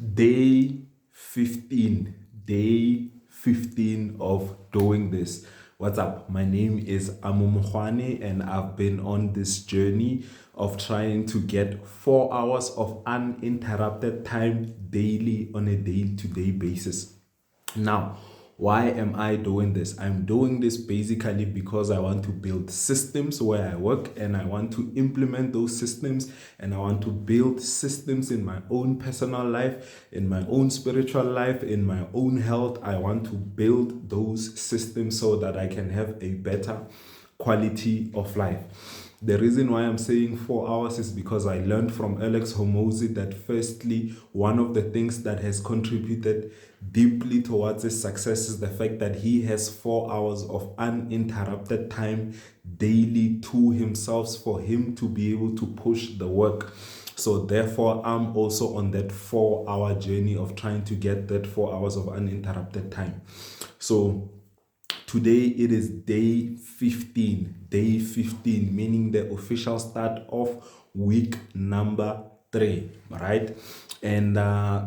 Day 15. Day 15 of doing this. What's up? My name is Amumkhwane, and I've been on this journey of trying to get 4 hours of uninterrupted time daily on a day-to-day basis. Now, why am I doing this? I'm doing this basically because I want to build systems where I work, and I want to implement those systems, and I want to build systems in my own personal life, in my own spiritual life, in my own health. I want to build those systems so that I can have a better quality of life. The reason why I'm saying 4 hours is because I learned from Alex Hormozi that firstly, one of the things that has contributed deeply towards his success is the fact that he has 4 hours of uninterrupted time daily to himself for him to be able to push the work. So therefore, I'm also on that 4 hour journey of trying to get that 4 hours of uninterrupted time. So today it is day 15. Day 15, meaning the official start of week number 3, right? And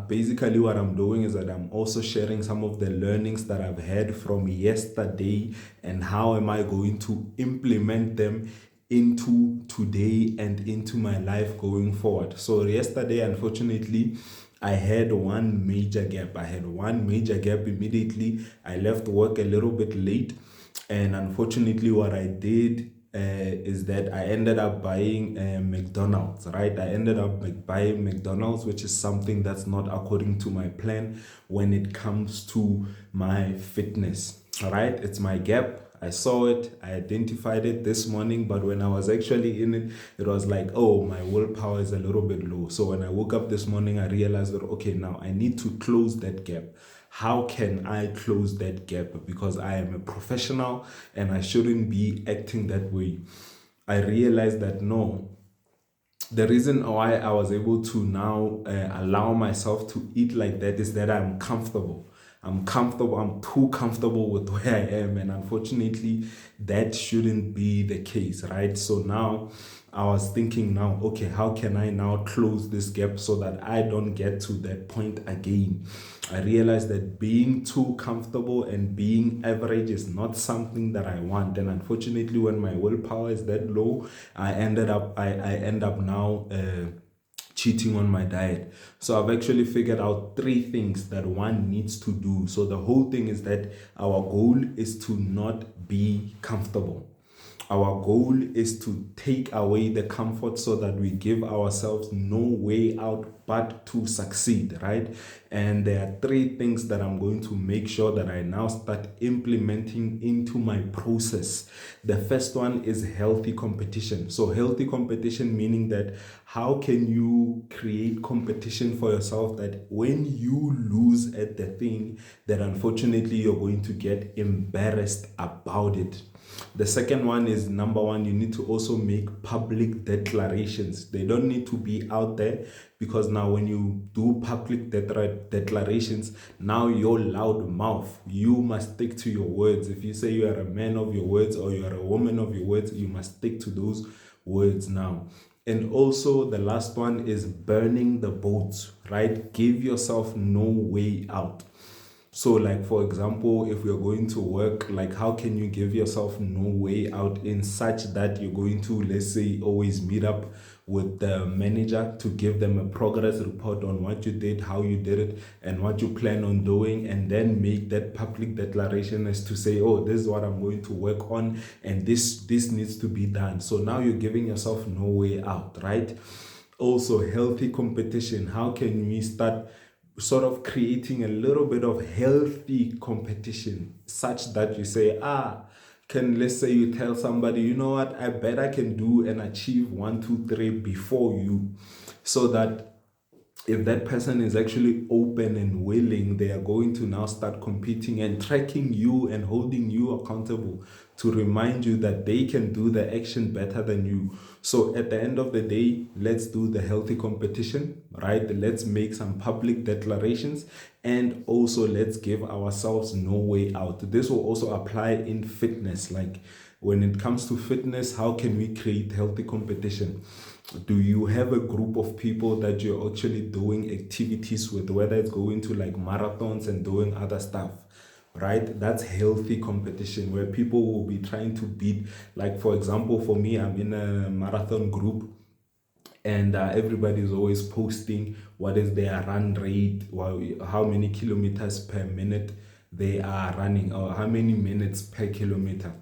basically what I'm doing is that I'm also sharing some of the learnings that I've had from yesterday, and how am I going to implement them into today and into my life going forward. So yesterday, unfortunately, I had one major gap. Immediately. I left work a little bit late, and unfortunately, what I did is that I ended up buying McDonald's, right? I ended up buying McDonald's, which is something that's not according to my plan when it comes to my fitness, right? It's my gap. I saw it, I identified it this morning, but when I was actually in it, it was like, oh, my willpower is a little bit low. So when I woke up this morning, I realized that, okay, now I need to close that gap. How can I close that gap? Because I am a professional and I shouldn't be acting that way. I realized that no, the reason why I was able to now allow myself to eat like that is that I'm comfortable. I'm comfortable. I'm too comfortable with where I am. And unfortunately, that shouldn't be the case, right? So now I was thinking now, okay, how can I now close this gap so that I don't get to that point again? I realized that being too comfortable and being average is not something that I want. And unfortunately, when my willpower is that low, I end up now cheating on my diet. So I've actually figured out 3 things that one needs to do. So the whole thing is that our goal is to not be comfortable. Our goal is to take away the comfort so that we give ourselves no way out but to succeed, right? And there are 3 things that I'm going to make sure that I now start implementing into my process. The first one is healthy competition. So healthy competition meaning that how can you create competition for yourself that when you lose at the thing, that unfortunately you're going to get embarrassed about it. The second one is, number one, you need to also make public declarations. They don't need to be out there, because now when you do public declarations, now you're loud mouth. You must stick to your words. If you say you are a man of your words or you are a woman of your words, you must stick to those words now. And also the last one is burning the boats, right? Give yourself no way out. So, like, for example, if we're going to work, like, how can you give yourself no way out in such that you're going to, let's say, always meet up with the manager to give them a progress report on what you did, how you did it, and what you plan on doing, and then make that public declaration as to say, oh, this is what I'm going to work on, and this needs to be done. So now you're giving yourself no way out, right? Also, healthy competition. How can we start sort of creating a little bit of healthy competition, such that you say, let's say you tell somebody, you know what, I bet I can do and achieve 1, 2, 3 before you, so that if that person is actually open and willing, they are going to now start competing and tracking you and holding you accountable to remind you that they can do the action better than you. So at the end of the day, let's do the healthy competition, right? Let's make some public declarations, and also let's give ourselves no way out. This will also apply in fitness. Like, when it comes to fitness, how can we create healthy competition? Do you have a group of people that you're actually doing activities with, whether it's going to like marathons and doing other stuff? Right, that's healthy competition where people will be trying to beat. Like, for example, for me, I'm in a marathon group, and everybody's always posting what is their run rate, how many kilometers per minute they are running, or how many minutes per kilometer,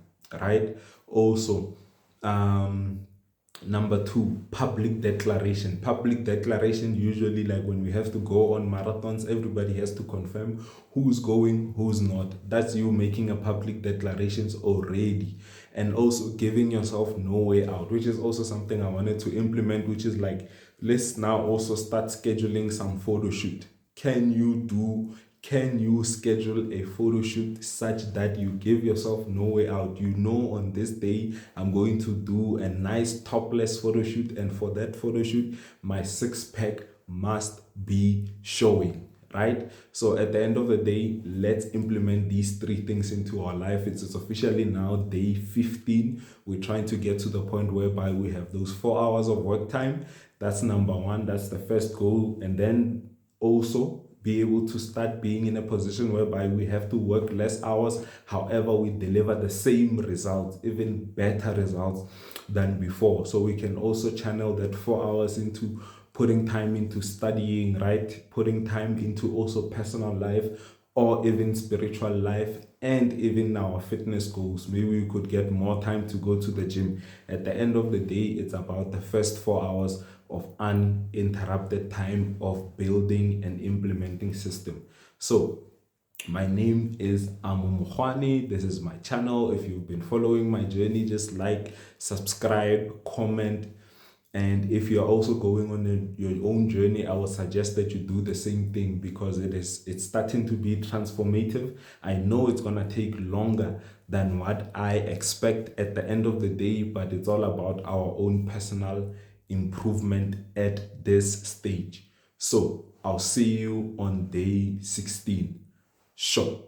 right? Also, um number two, public declaration. Public declaration, usually, like when we have to go on marathons, everybody has to confirm who's going, who's not. That's you making a public declarations already. And also giving yourself no way out, which is also something I wanted to implement, which is like, let's now also start scheduling some photo shoot. Can you schedule a photo shoot such that you give yourself no way out? You know, on this day, I'm going to do a nice topless photo shoot, and for that photo shoot, my six pack must be showing, right? So at the end of the day, let's implement these three things into our life. It's officially now day 15. We're trying to get to the point whereby we have those 4 hours of work time. That's number one. That's the first goal. And then also be able to start being in a position whereby we have to work less hours. However, we deliver the same results, even better results than before. So we can also channel that 4 hours into putting time into studying, right? Putting time into also personal life, or even spiritual life, and even our fitness goals. Maybe we could get more time to go to the gym. At the end of the day, it's about the first 4 hours of uninterrupted time of building and implementing system. So my name is Amumukhwane. This is my channel. If you've been following my journey, just like, subscribe, comment. And if you're also going on your own journey, I would suggest that you do the same thing, because it's starting to be transformative. I know it's gonna take longer than what I expect at the end of the day, but it's all about our own personal improvement at this stage. So I'll see you on day 16. Sure.